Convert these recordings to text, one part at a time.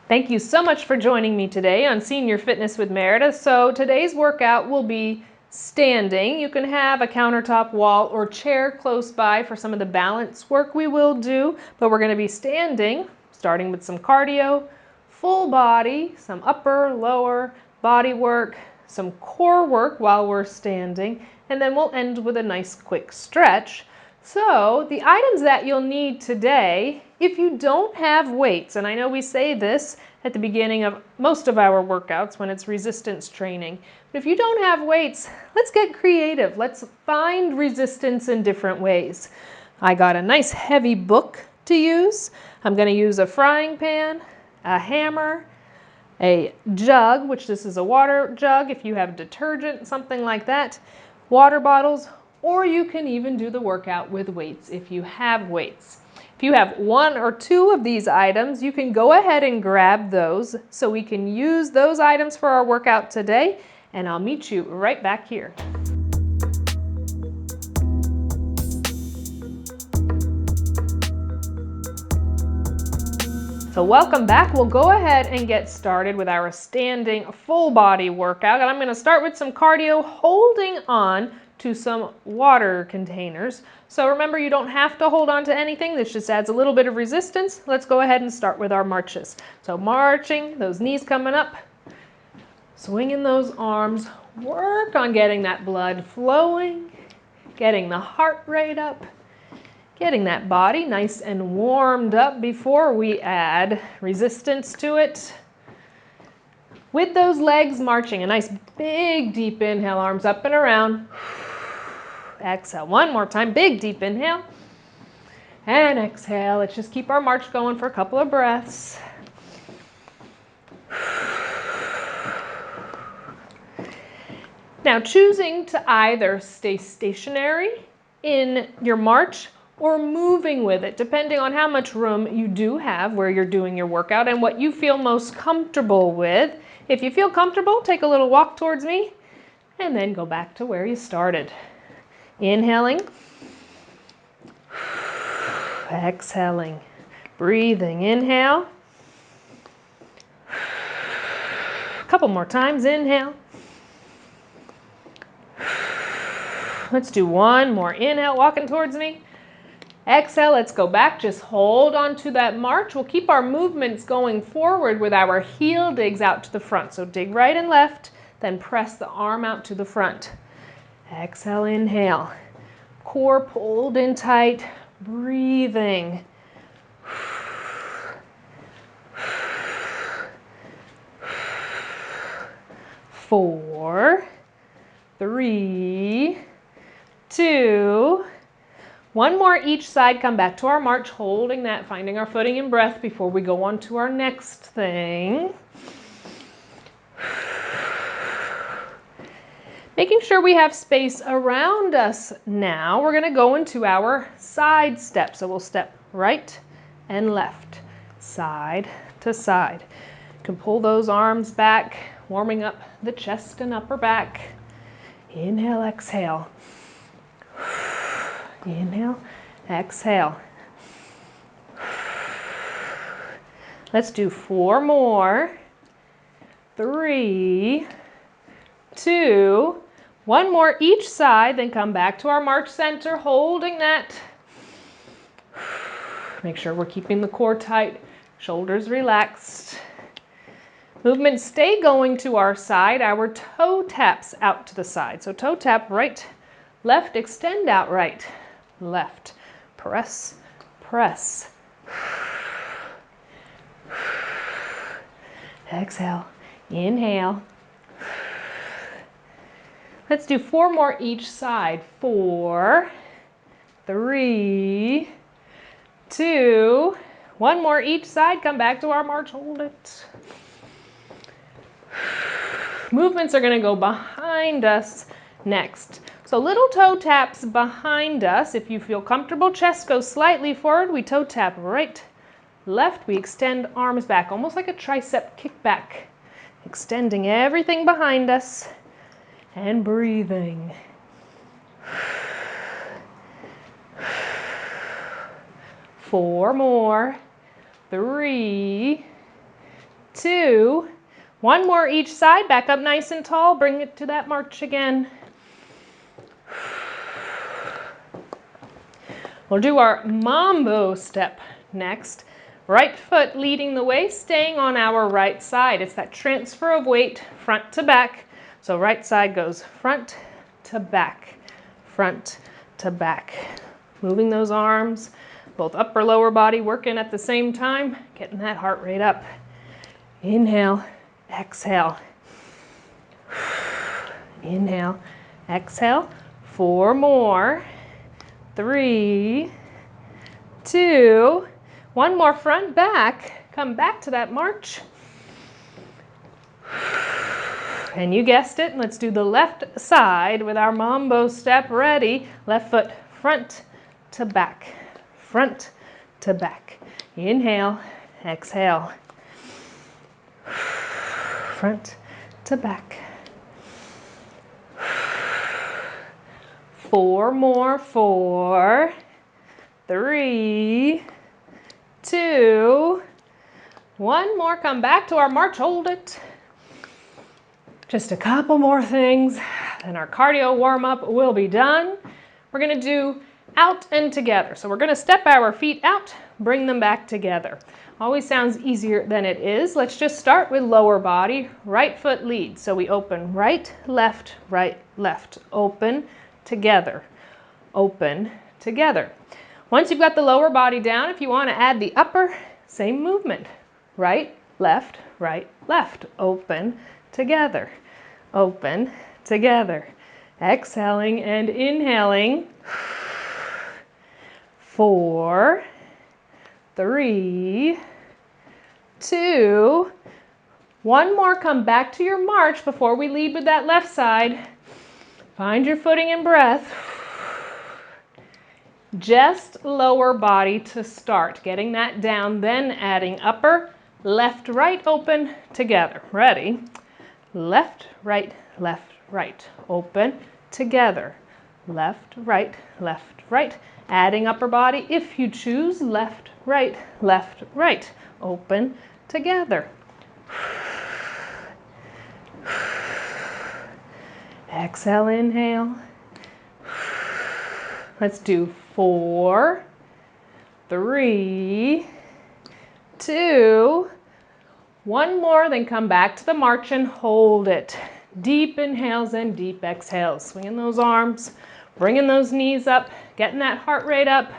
Thank you so much for joining me today on Senior Fitness with Meredith. So today's workout will be standing. You can have a countertop, wall, or chair close by for some of the balance work we will do, but we're going to be standing, starting with some cardio, full body, some upper, lower body work, some core work while we're standing, and then we'll end with a nice quick stretch. So the items that you'll need today, if you don't have weights, and I know we say this at the beginning of most of our workouts when it's resistance training, but if you don't have weights, let's get creative. Let's find resistance in different ways. I got a nice heavy book to use. I'm going to use a frying pan, a hammer, a jug, which this is a water jug if you have detergent, something like that, water bottles, or you can even do the workout with weights if you have weights. If you have one or two of these items, you can go ahead and grab those so we can use those items for our workout today, and I'll meet you right back here. So welcome back. We'll go ahead and get started with our standing full body workout. And I'm going to start with some cardio, holding on to some water containers. So remember, you don't have to hold on to anything. This just adds a little bit of resistance. Let's go ahead and start with our marches. So marching, those knees coming up, swinging those arms, work on getting that blood flowing, getting the heart rate up, getting that body nice and warmed up before we add resistance to it. With those legs marching, a nice big deep inhale, arms up and around. Exhale, one more time, big deep inhale. And exhale, let's just keep our march going for a couple of breaths. Now choosing to either stay stationary in your march or moving with it, depending on how much room you do have where you're doing your workout and what you feel most comfortable with. If you feel comfortable, take a little walk towards me and then go back to where you started. Inhaling, exhaling, breathing, inhale. A couple more times, inhale. Let's do one more, inhale, walking towards me. Exhale, let's go back, just hold on to that march. We'll keep our movements going forward with our heel digs out to the front. So dig right and left, then press the arm out to the front. Exhale, inhale. Core pulled in tight, breathing. 4, 3, 2, one more each side. Come back to our march, holding that, finding our footing and breath before we go on to our next thing. Making sure we have space around us now, we're going to go into our side step. So we'll step right and left, side to side. You can pull those arms back, warming up the chest and upper back. Inhale, exhale. Inhale, exhale. Let's do 4 more. 3, 2, one more each side, then come back to our march center, holding that. Make sure we're keeping the core tight, shoulders relaxed. Movements stay going to our side, our toe taps out to the side. So toe tap right, left, extend out right, left, press, press. Exhale, inhale. Let's do 4 more each side. 4, 3, 2, one more each side. Come back to our march, hold it. Movements are going to go behind us next. So little toe taps behind us. If you feel comfortable, chest goes slightly forward. We toe tap right, left. We extend arms back, almost like a tricep kickback. Extending everything behind us and breathing. 4 more. 3, 2. One more each side. Back up nice and tall. Bring it to that march again. We'll do our mambo step next. Right foot leading the way, staying on our right side. It's that transfer of weight front to back. So right side goes front to back, front to back. Moving those arms, both upper lower body working at the same time, getting that heart rate up. Inhale, exhale. Inhale, exhale. 4 more. 3, 2, one more front back. Come back to that march. And you guessed it, let's do the left side with our mambo step. Ready? Left foot front to back, front to back. Inhale, exhale. Front to back. 4 more. 4, 3, 2, one more. Come back to our march. Hold it. Just a couple more things, and our cardio warm-up will be done. We're going to do out and together. So we're going to step our feet out, bring them back together. Always sounds easier than it is. Let's just start with lower body. Right foot leads. So we open right, left, open, together, open, together. Once you've got the lower body down, if you want to add the upper, same movement. Right, left, open, together, open, together. Exhaling and inhaling. 4, 3, 2, one more. Come back to your march before we lead with that left side. Find your footing and breath. Just lower body to start. Getting that down, then adding upper. Left, right, open, together. Ready? Left, right, open, together. Left, right. Adding upper body if you choose. Left, right, open, together. Exhale, inhale. Let's do 4, 3, 2, one more, then come back to the march and hold it. Deep inhales and deep exhales. Swinging those arms, bringing those knees up, getting that heart rate up.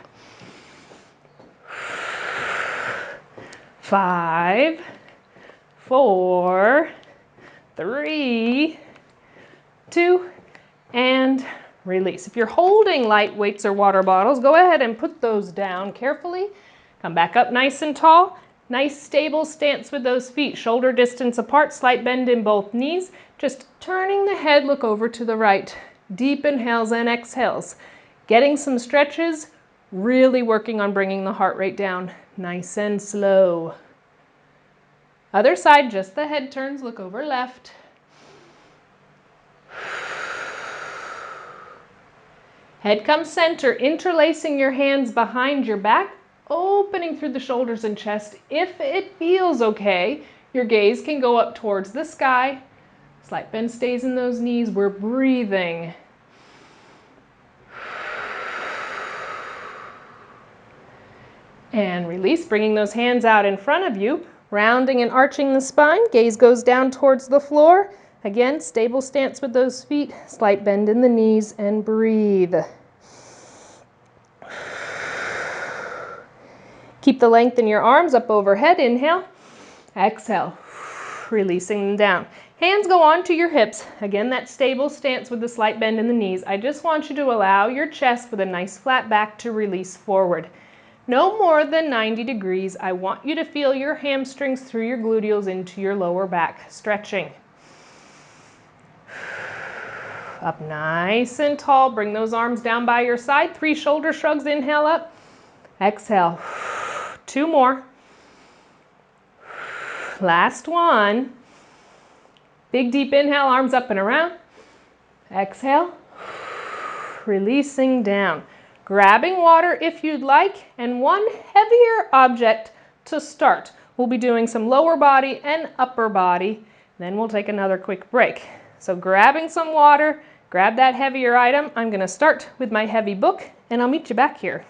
5, 4, 3, 2, and release. If you're holding light weights or water bottles, go ahead and put those down carefully. Come back up nice and tall. Nice stable stance with those feet, shoulder distance apart, slight bend in both knees. Just turning the head, look over to the right. Deep inhales and exhales. Getting some stretches, really working on bringing the heart rate down nice and slow. Other side, just the head turns, look over left. Head comes center, interlacing your hands behind your back, opening through the shoulders and chest. If it feels okay, your gaze can go up towards the sky. Slight bend stays in those knees. We're breathing. And release, bringing those hands out in front of you, rounding and arching the spine. Gaze goes down towards the floor. Again, stable stance with those feet, slight bend in the knees, and breathe. Keep the length in your arms up overhead. Inhale, exhale, releasing them down. Hands go onto your hips. Again, that stable stance with the slight bend in the knees. I just want you to allow your chest with a nice flat back to release forward. No more than 90 degrees. I want you to feel your hamstrings through your gluteals into your lower back, stretching. Up nice and tall. Bring those arms down by your side. 3 shoulder shrugs. Inhale up. Exhale. 2 more. Last one. Big deep inhale, arms up and around. Exhale. Releasing down. Grabbing water if you'd like, and one heavier object to start. we'll be doing some lower body and upper body. Then we'll take another quick break. So grabbing some water, grab that heavier item. I'm going to start with my heavy book, and I'll meet you back here.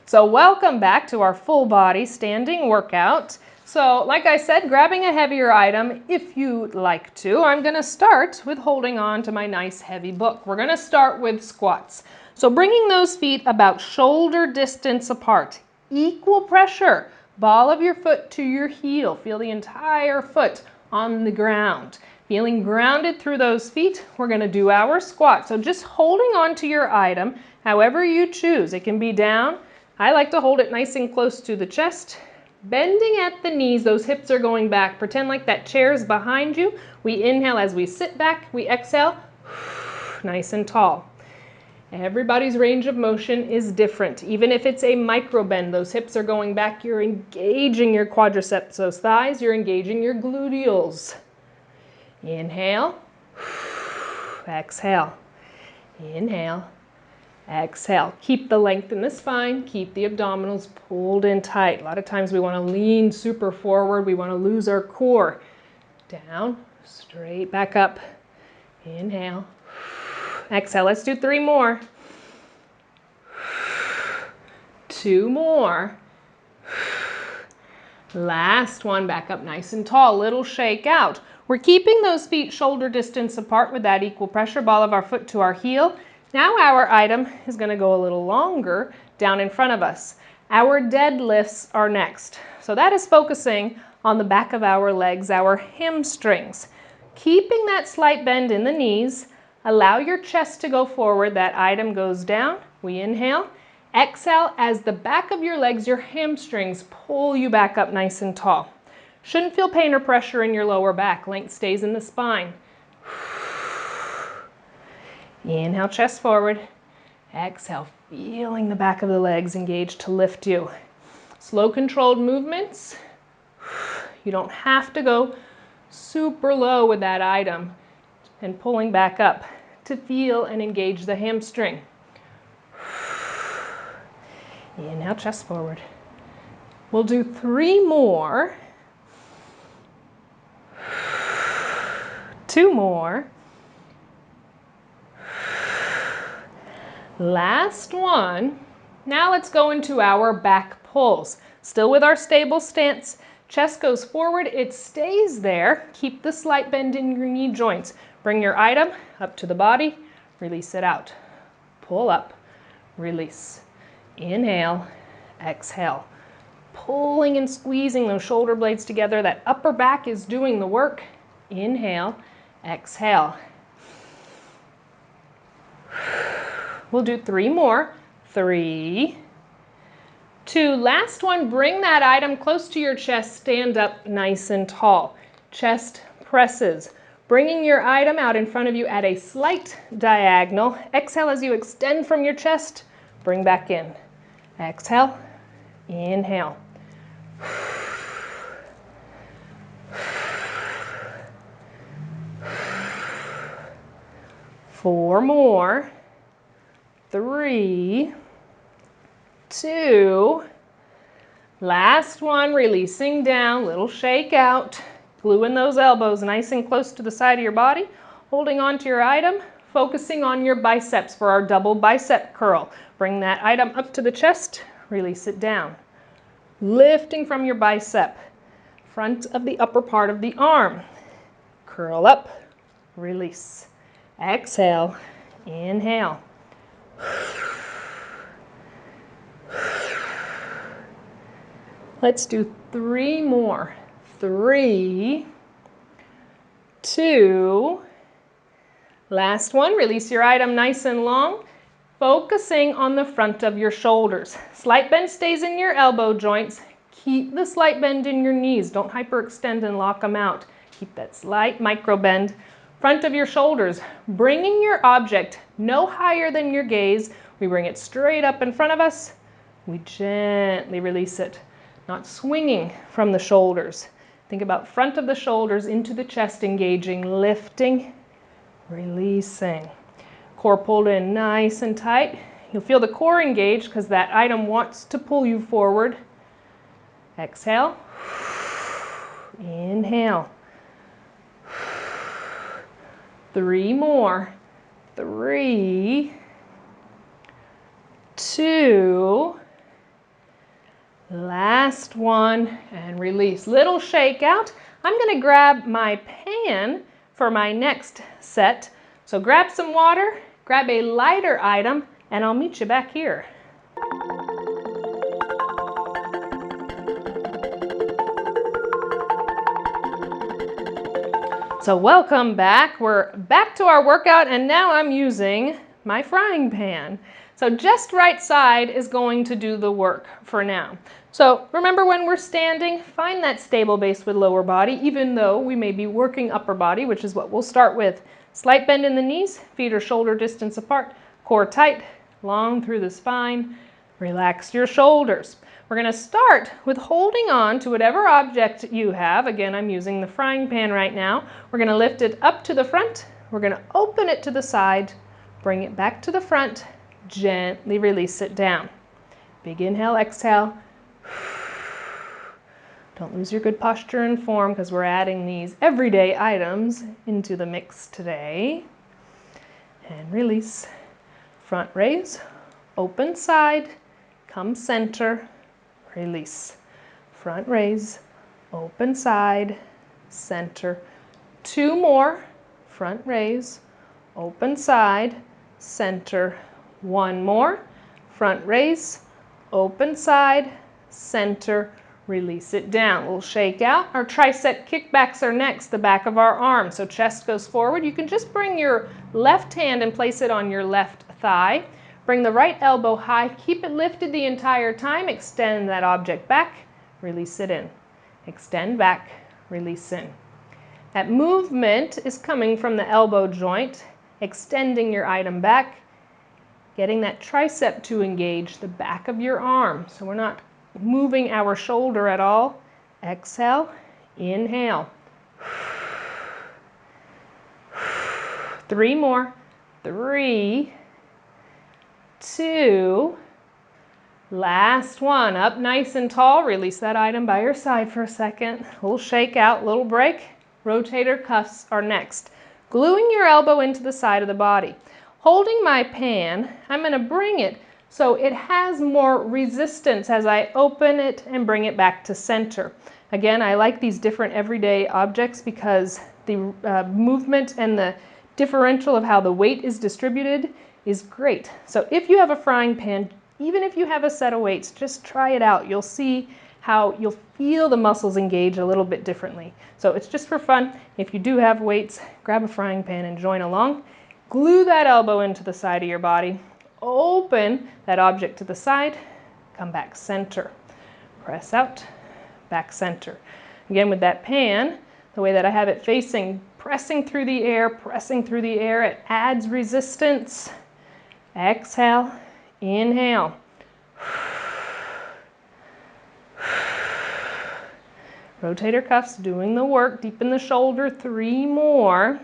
So welcome back to our full body standing workout. So like I said, grabbing a heavier item if you'd like to. I'm going to start with holding on to my nice heavy book. We're going to start with squats. So bringing those feet about shoulder distance apart. Equal pressure. Ball of your foot to your heel. Feel the entire foot on the ground. Feeling grounded through those feet, we're going to do our squat. So just holding on to your item however you choose. It can be down. I like to hold it nice and close to the chest. Bending at the knees, those hips are going back. Pretend like that chair is behind you. We inhale as we sit back. We exhale, nice and tall. Everybody's range of motion is different. Even if it's a micro bend, those hips are going back. You're engaging your quadriceps, those thighs. You're engaging your gluteals. Inhale, exhale. Inhale. Exhale. Keep the length in the spine. Keep the abdominals pulled in tight. A lot of times we want to lean super forward. We want to lose our core. Down, straight back up. Inhale. Exhale. Let's do 3 more. 2 more. Last one. Back up nice and tall. Little shake out. We're keeping those feet shoulder distance apart with that equal pressure. Ball of our foot to our heel. Now our item is going to go a little longer down in front of us. Our deadlifts are next. So that is focusing on the back of our legs, our hamstrings. Keeping that slight bend in the knees, allow your chest to go forward. That item goes down. We inhale. Exhale as the back of your legs, your hamstrings, pull you back up nice and tall. Shouldn't feel pain or pressure in your lower back. Length stays in the spine. Inhale, chest forward. Exhale, feeling the back of the legs engaged to lift you. Slow, controlled movements. You don't have to go super low with that item and pulling back up to feel and engage the hamstring. Inhale, chest forward. We'll do 3 more. 2 more. Last one. Now let's go into our back pulls. Still with our stable stance. Chest goes forward. It stays there. Keep the slight bend in your knee joints. Bring your item up to the body. Release it out. Pull up. Release. Inhale. Exhale. Pulling and squeezing those shoulder blades together. That upper back is doing the work. Inhale. Exhale. We'll do 3 more. 3, 2. Last one, bring that item close to your chest. Stand up nice and tall. Chest presses. Bringing your item out in front of you at a slight diagonal. Exhale as you extend from your chest. Bring back in. Exhale. Inhale. 4 more. 3, 2, last one, releasing down, little shake out, gluing those elbows nice and close to the side of your body, holding on to your item, focusing on your biceps for our double bicep curl. Bring that item up to the chest, release it down. Lifting from your bicep, front of the upper part of the arm. Curl up, release. Exhale, inhale. Let's do 3 more. 3, 2, last one. Release your item nice and long, focusing on the front of your shoulders. Slight bend stays in your elbow joints. Keep the slight bend in your knees. Don't hyperextend and lock them out. Keep that slight micro bend. Front of your shoulders, bringing your object no higher than your gaze. We bring it straight up in front of us. We gently release it, not swinging from the shoulders. Think about front of the shoulders into the chest, engaging, lifting, releasing. Core pulled in nice and tight. You'll feel the core engaged because that item wants to pull you forward. Exhale. Inhale. 3 more. 3, 2, last one, and release. Little shakeout. I'm going to grab my pan for my next set. So grab some water, grab a lighter item, and I'll meet you back here. So welcome back. We're back to our workout, and now I'm using my frying pan. So just right side is going to do the work for now. So remember, when we're standing, find that stable base with lower body, even though we may be working upper body, which is what we'll start with. Slight bend in the knees, feet are shoulder distance apart, core tight, long through the spine. Relax your shoulders. We're going to start with holding on to whatever object you have. Again, I'm using the frying pan right now. We're going to lift it up to the front. We're going to open it to the side, bring it back to the front, gently release it down. Big inhale, exhale. Don't lose your good posture and form because we're adding these everyday items into the mix today. And release. Front raise, open side, come center, release. Front raise, open side, center. 2 more. Front raise, open side, center. 1 more. Front raise, open side, center. Release it down. We'll shake out. Our tricep kickbacks are next, the back of our arm. So chest goes forward. You can just bring your left hand and place it on your left thigh. Bring the right elbow high. Keep it lifted the entire time. Extend that object back. Release it in. Extend back. Release in. That movement is coming from the elbow joint, extending your item back, getting that tricep to engage the back of your arm. So we're not moving our shoulder at all. Exhale, inhale. 3 more. 3, 2, last one. Up nice and tall. Release that item by your side for a second. Little shake out, little break. Rotator cuffs are next. Gluing your elbow into the side of the body. Holding my pan, I'm going to bring it so it has more resistance as I open it and bring it back to center. Again, I like these different everyday objects because the movement and the differential of how the weight is distributed is great. So if you have a frying pan, even if you have a set of weights, just try it out. You'll see how you'll feel the muscles engage a little bit differently. So it's just for fun. If you do have weights, grab a frying pan and join along. Glue that elbow into the side of your body. Open that object to the side. Come back center. Press out, back center. Again, with that pan, the way that I have it facing, pressing through the air, it adds resistance. Exhale, inhale. Rotator cuffs doing the work, deep in the shoulder. 3 more.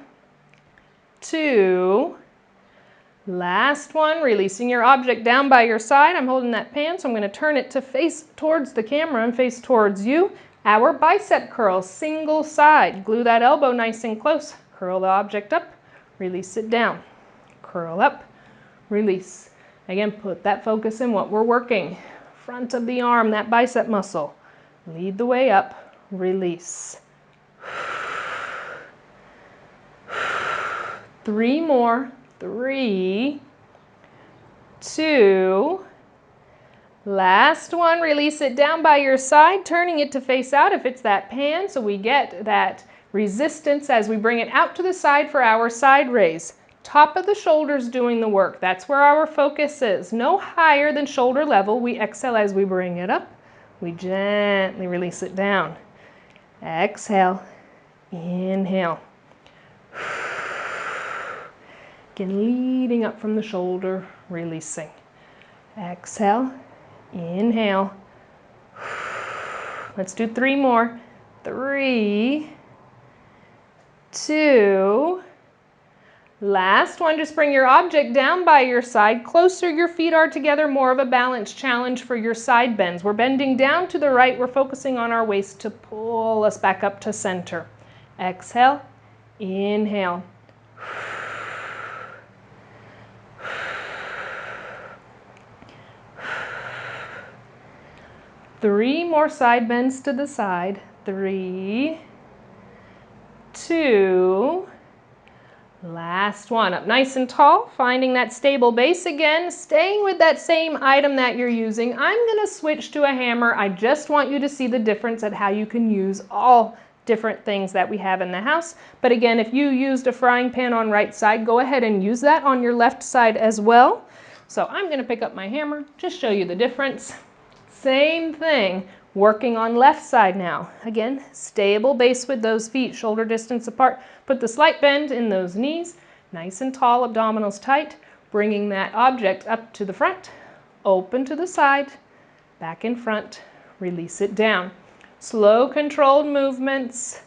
2. Last one, releasing your object down by your side. I'm holding that pan, so I'm going to turn it to face towards the camera and face towards you. Our bicep curls, single side. Glue that elbow nice and close. Curl the object up, release it down. Curl up, release. Again, put that focus in what we're working. Front of the arm, that bicep muscle. Lead the way up, release. 3 more. 3, 2, last one. Release it down by your side, turning it to face out if it's that pan, so we get that resistance as we bring it out to the side for our side raise. Top of the shoulders doing the work. That's where our focus is. No higher than shoulder level. We exhale as we bring it up. We gently release it down. Exhale, inhale. Again, leading up from the shoulder, releasing. Exhale, inhale. Let's do 3 more. 3, 2, Last one, just bring your object down by your side. Closer your feet are together, more of a balance challenge for your side bends. We're bending down to the right. We're focusing on our waist to pull us back up to center. Exhale, inhale. Three more side bends to the side. 3, 2, last one. Up nice and tall, finding that stable base again, staying with that same item that you're using. I'm going to switch to a hammer. I just want you to see the difference at how you can use all different things that we have in the house. But again, if you used a frying pan on right side, go ahead and use that on your left side as well. So I'm going to pick up my hammer, just show you the difference. Same thing, working on left side now. Again, stable base with those feet, shoulder distance apart. Put the slight bend in those knees, nice and tall, abdominals tight, bringing that object up to the front, open to the side, back in front, release it down. Slow, controlled movements,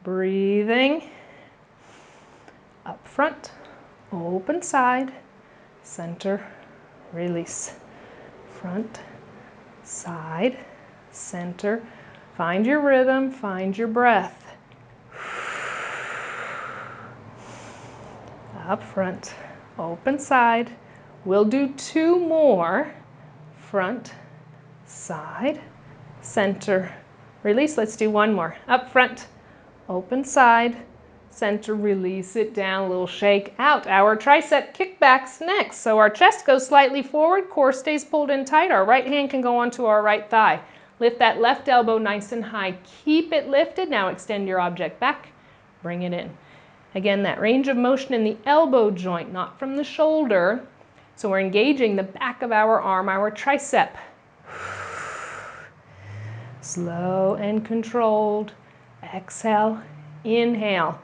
breathing, up front, open side, center, release, front, side, center. Find your rhythm, find your breath. Up front, open side. We'll do 2 more. Front, side, center, release. Let's do 1 more. Up front, open side, center, release it down, a little shake out. Our tricep kickbacks next. So our chest goes slightly forward, core stays pulled in tight. Our right hand can go onto our right thigh. Lift that left elbow nice and high. Keep it lifted. Now extend your object back, bring it in. Again, that range of motion in the elbow joint, not from the shoulder. So we're engaging the back of our arm, our tricep. Slow and controlled. Exhale, inhale.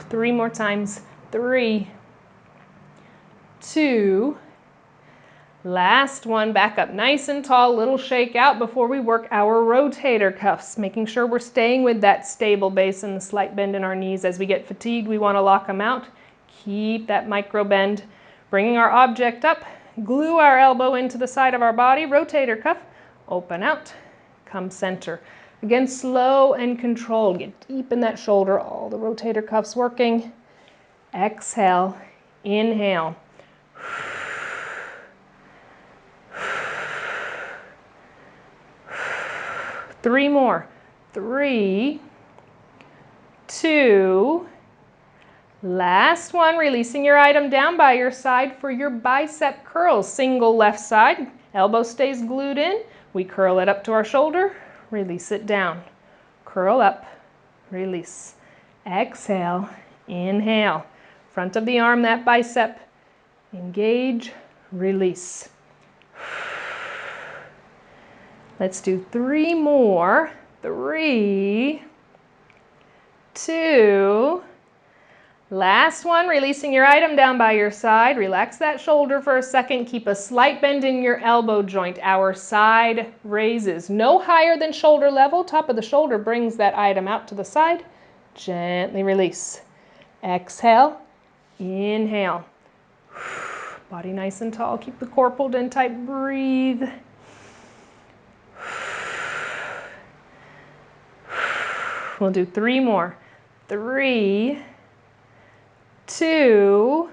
3 more times. 3, 2, last one. Back up nice and tall, little shake out before we work our rotator cuffs, making sure we're staying with that stable base and the slight bend in our knees. As we get fatigued, we want to lock them out. Keep that micro bend. Bringing our object up, glue our elbow into the side of our body, rotator cuff, open out, come center. Again, slow and controlled. Get deep in that shoulder, all the rotator cuffs working. Exhale, inhale. 3 more. 3, 2, last one. Releasing your item down by your side for your bicep curls. Single left side, elbow stays glued in. We curl it up to our shoulder, release it down. Curl up, release. Exhale, inhale. Front of the arm, that bicep. Engage, release. Let's do 3 more. 3, 2, last one. Releasing your item down by your side. Relax that shoulder for a second. Keep a slight bend in your elbow joint. Our side raises. No higher than shoulder level. Top of the shoulder brings that item out to the side. Gently release. Exhale, inhale. Body nice and tall. Keep the core pulled in tight. Breathe. We'll do 3 more. 3, 2,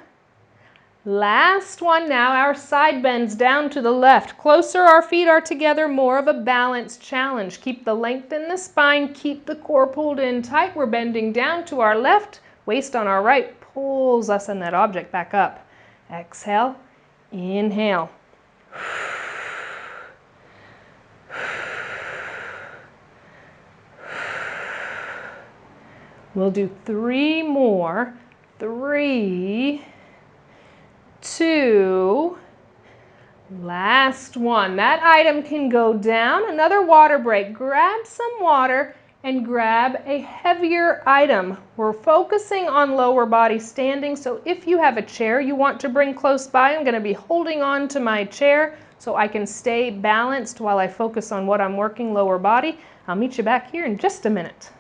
last one. Now our side bends down to the left. Closer our feet are together, more of a balance challenge. Keep the length in the spine, keep the core pulled in tight. We're bending down to our left, waist on our right pulls us and that object back up. Exhale, inhale. We'll do 3 more. 3, 2, last one. That item can go down. Another water break. Grab some water and grab a heavier item. We're focusing on lower body standing, so if you have a chair you want to bring close by, I'm going to be holding on to my chair so I can stay balanced while I focus on what I'm working, lower body. I'll meet you back here in just a minute.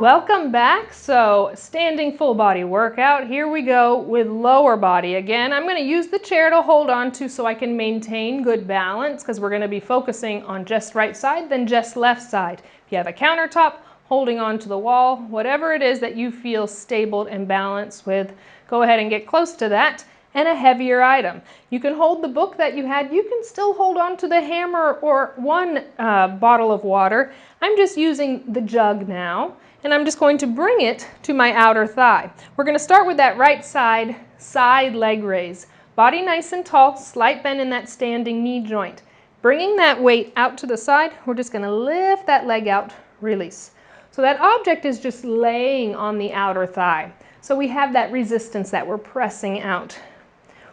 Welcome back. So standing full body workout. Here we go with lower body. Again, I'm going to use the chair to hold on to so I can maintain good balance, because we're going to be focusing on just right side, then just left side. If you have a countertop, holding on to the wall, whatever it is that you feel stable and balanced with, go ahead and get close to that. And a heavier item. You can hold the book that you had. You can still hold on to the hammer or one bottle of water. I'm just using the jug now, and I'm just going to bring it to my outer thigh. We're going to start with that right side leg raise. Body nice and tall, slight bend in that standing knee joint. Bringing that weight out to the side, we're just going to lift that leg out, release. So that object is just laying on the outer thigh. So we have that resistance that we're pressing out.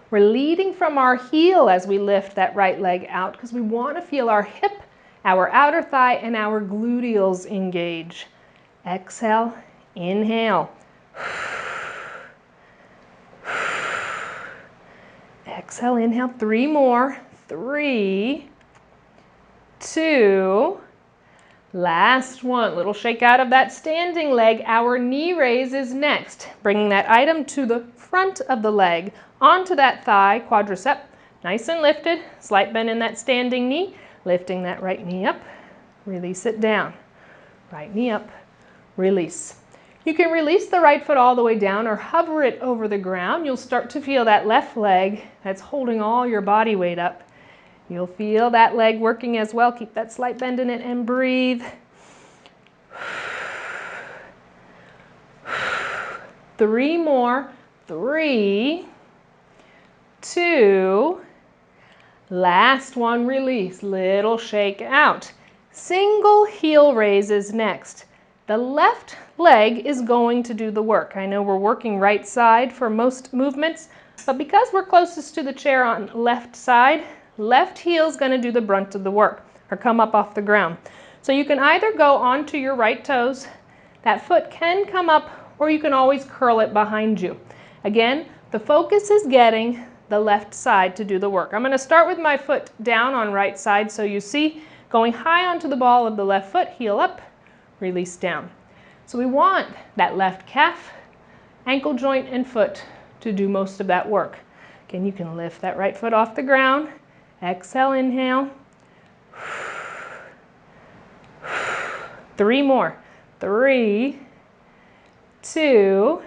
We're leading from our heel as we lift that right leg out, because we want to feel our hip, our outer thigh, and our gluteals engage. Exhale, inhale. Exhale, inhale, 3 more. 3, 2, last one. Little shake out of that standing leg. Our knee raise is next. Bringing that item to the front of the leg, onto that thigh, quadricep, nice and lifted. Slight bend in that standing knee. Lifting that right knee up, release it down. Right knee up, release. You can release the right foot all the way down or hover it over the ground. You'll start to feel that left leg that's holding all your body weight up. You'll feel that leg working as well. Keep that slight bend in it and breathe. 3 more. 3, 2, last one, release. Little shake out. Single heel raise is next. The left leg is going to do the work. I know we're working right side for most movements, but because we're closest to the chair on left side, left heel is going to do the brunt of the work, or come up off the ground. So you can either go onto your right toes, that foot can come up, or you can always curl it behind you. Again, the focus is getting the left side to do the work. I'm going to start with my foot down on right side, so you see, going high onto the ball of the left foot, heel up, release down. So we want that left calf, ankle joint, and foot to do most of that work. Again, you can lift that right foot off the ground. Exhale, inhale. 3 more. 3, 2,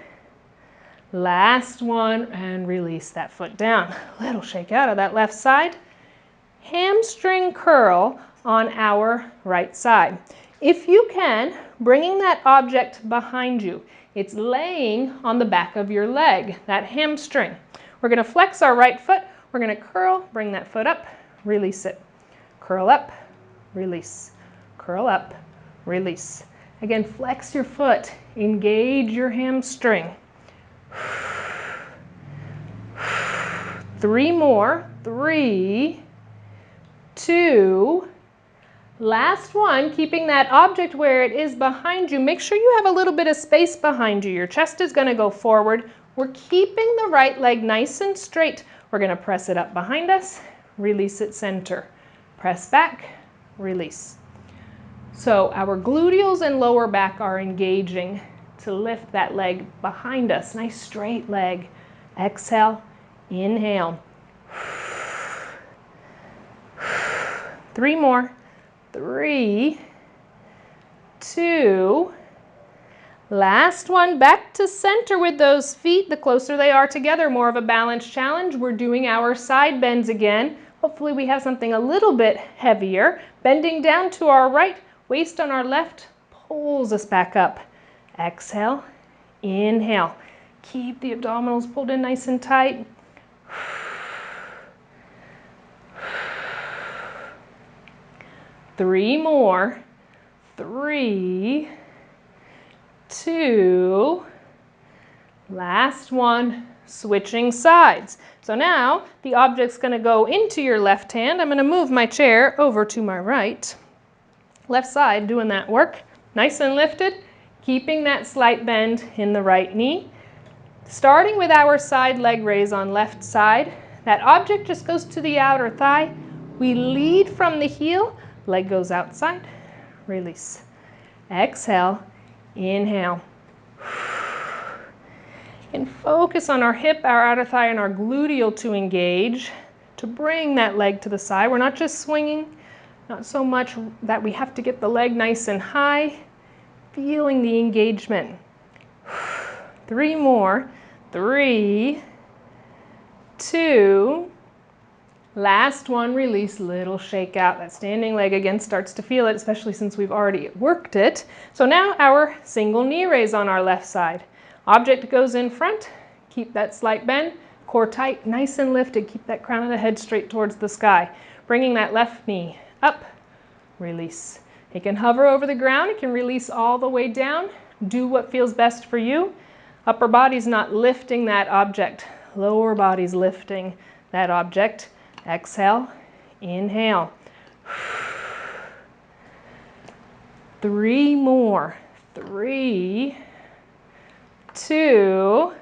last one, and release that foot down. Little shake out of that left side. Hamstring curl on our right side. If you can, bringing that object behind you. It's laying on the back of your leg, that hamstring. We're going to flex our right foot. We're going to curl, bring that foot up, release it. Curl up, release. Curl up, release. Again, flex your foot, engage your hamstring. 3 more. 3, 2, last one. Keeping that object where it is behind you. Make sure you have a little bit of space behind you. Your chest is going to go forward. We're keeping the right leg nice and straight. We're going to press it up behind us, release it center. Press back, release. So our gluteals and lower back are engaging to lift that leg behind us. Nice straight leg. Exhale, inhale. 3 more. 3, 2, last one. Back to center with those feet. The closer they are together, more of a balance challenge. We're doing our side bends again. Hopefully we have something a little bit heavier. Bending down to our right, waist on our left pulls us back up. Exhale, inhale. Keep the abdominals pulled in nice and tight. 3 more. 3, 2, last one. Switching sides. So now the object's going to go into your left hand. I'm going to move my chair over to my right. Left side doing that work. Nice and lifted. Keeping that slight bend in the right knee. Starting with our side leg raise on left side. That object just goes to the outer thigh. We lead from the heel. Leg goes outside. Release. Exhale. Inhale. And focus on our hip, our outer thigh, and our gluteal to engage, to bring that leg to the side. We're not just swinging, not so much that we have to get the leg nice and high, feeling the engagement. 3 more. 3, 2, last one, release, little shake out. That standing leg again starts to feel it, especially since we've already worked it. So now our single knee raise on our left side. Object goes in front, keep that slight bend, core tight, nice and lifted, keep that crown of the head straight towards the sky. Bringing that left knee up, release. It can hover over the ground, it can release all the way down. Do what feels best for you. Upper body's not lifting that object, lower body's lifting that object. Exhale, inhale. 3 more. 3, 2,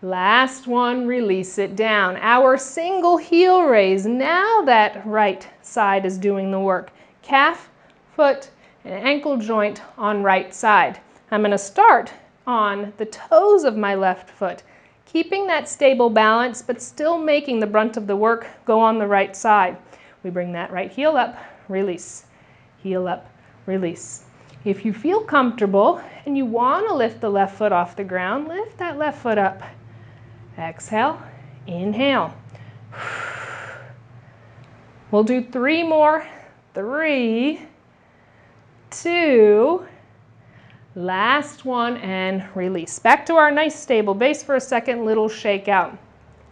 last one, release it down. Our single heel raise. Now that right side is doing the work. Calf, foot, and ankle joint on right side. I'm going to start on the toes of my left foot, keeping that stable balance, but still making the brunt of the work go on the right side. We bring that right heel up, release. Heel up, release. If you feel comfortable and you want to lift the left foot off the ground, lift that left foot up. Exhale, inhale. We'll do 3 more. 3, 2, last one, and release. Back to our nice stable base for a second, little shake out.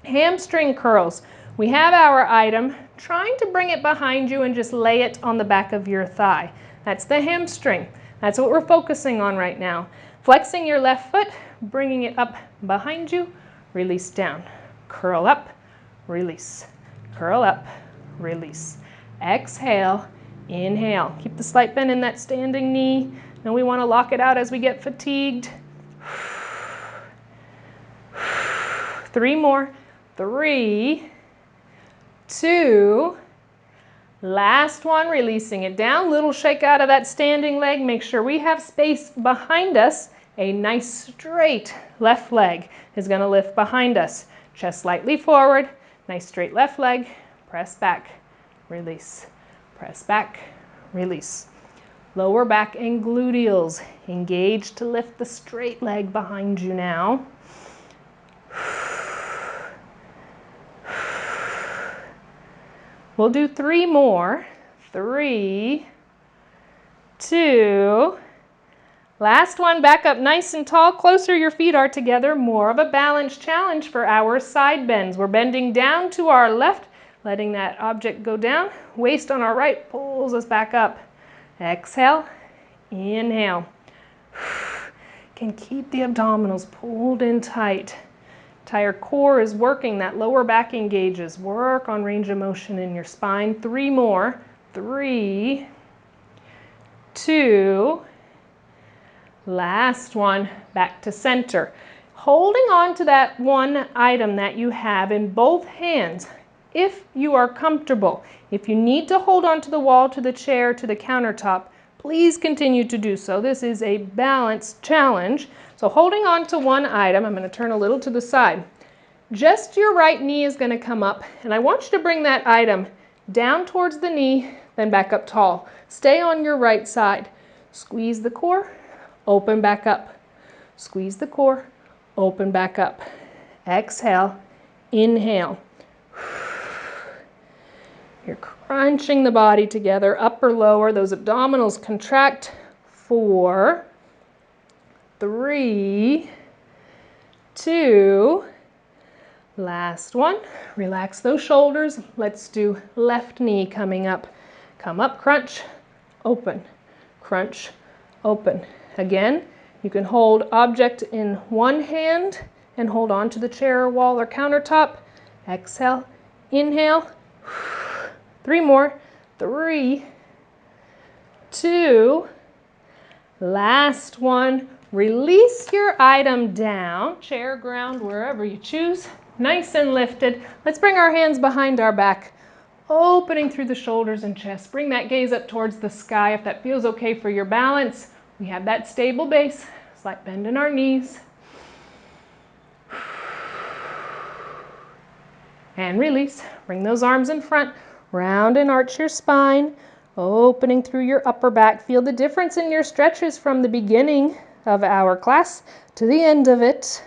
Hamstring curls. We have our item, trying to bring it behind you and just lay it on the back of your thigh. That's the hamstring. That's what we're focusing on right now. Flexing your left foot, bringing it up behind you, release down. Curl up, release. Curl up, release. Exhale, inhale. Keep the slight bend in that standing knee. Now we want to lock it out as we get fatigued. 3 more. 3, 2, last one, releasing it down. Little shake out of that standing leg. Make sure we have space behind us. A nice straight left leg is going to lift behind us. Chest slightly forward. Nice straight left leg. Press back, release. Press back, release. Lower back and gluteals engage to lift the straight leg behind you now. We'll do 3 more. 3, 2, last one, back up nice and tall, closer your feet are together, more of a balance challenge for our side bends. We're bending down to our left, letting that object go down. Waist on our right pulls us back up. Exhale, inhale. Can keep the abdominals pulled in tight. Entire core is working, that lower back engages. Work on range of motion in your spine. 3 more. 3, 2, last one, back to center. Holding on to that one item that you have in both hands, if you are comfortable. If you need to hold on to the wall, to the chair, to the countertop, please continue to do so. This is a balance challenge. So holding on to one item, I'm going to turn a little to the side. Just your right knee is going to come up, and I want you to bring that item down towards the knee, then back up tall. Stay on your right side. Squeeze the core, open back up. Squeeze the core, open back up. Exhale, inhale. You're crunching the body together, upper, lower. Those abdominals contract. 4, 3, 2, last one. Relax those shoulders. Let's do left knee coming up. Come up, crunch, open, crunch, open. Again, you can hold object in one hand and hold on to the chair, wall, or countertop. Exhale, inhale. 3 more. 3, 2, last one. Release your item down, chair, ground, wherever you choose. Nice and lifted. Let's bring our hands behind our back, opening through the shoulders and chest. Bring that gaze up towards the sky if that feels okay for your balance. We have that stable base, slight bend in our knees. And release. Bring those arms in front. Round and arch your spine, opening through your upper back. Feel the difference in your stretches from the beginning of our class to the end of it.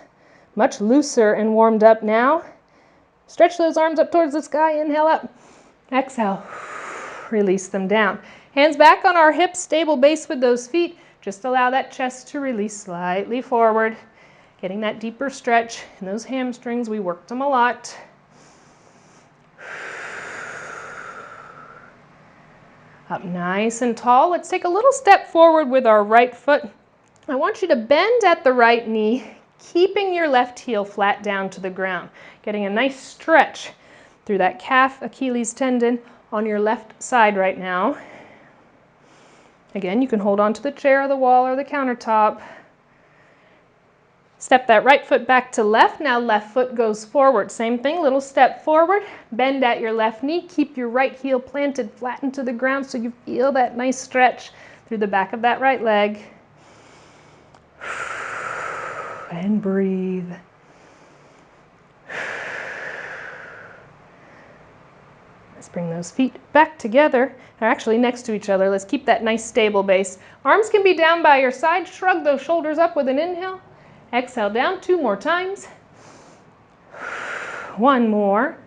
Much looser and warmed up now. Stretch those arms up towards the sky. Inhale up. Exhale. Release them down. Hands back on our hips, stable base with those feet. Just allow that chest to release slightly forward. Getting that deeper stretch in those hamstrings. We worked them a lot. Up nice and tall. Let's take a little step forward with our right foot. I want you to bend at the right knee, keeping your left heel flat down to the ground. Getting a nice stretch through that calf Achilles tendon on your left side right now. Again, you can hold on to the chair or the wall or the countertop. Step that right foot back to left. Now left foot goes forward. Same thing, little step forward. Bend at your left knee. Keep your right heel planted flat into the ground so you feel that nice stretch through the back of that right leg. And breathe. Let's bring those feet back together. They're actually next to each other. Let's keep that nice stable base. Arms can be down by your side. Shrug those shoulders up with an inhale. Exhale down 2 more times. 1 more.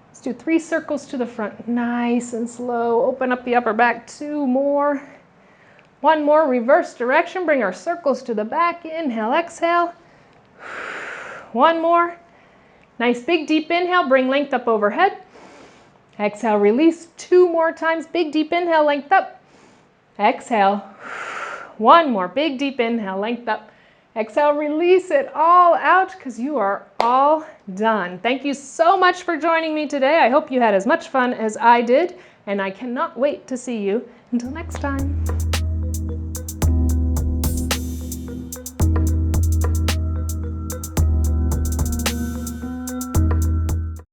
Let's do 3 circles to the front. Nice and slow. Open up the upper back. 2 more. 1 more. Reverse direction. Bring our circles to the back. Inhale, exhale. 1 more. Nice big deep inhale. Bring length up overhead. Exhale, release 2 more times. Big deep inhale, length up. Exhale. 1 more. Big deep inhale, length up. Exhale, release it all out because you are all done. Thank you so much for joining me today. I hope you had as much fun as I did, and I cannot wait to see you. Until next time.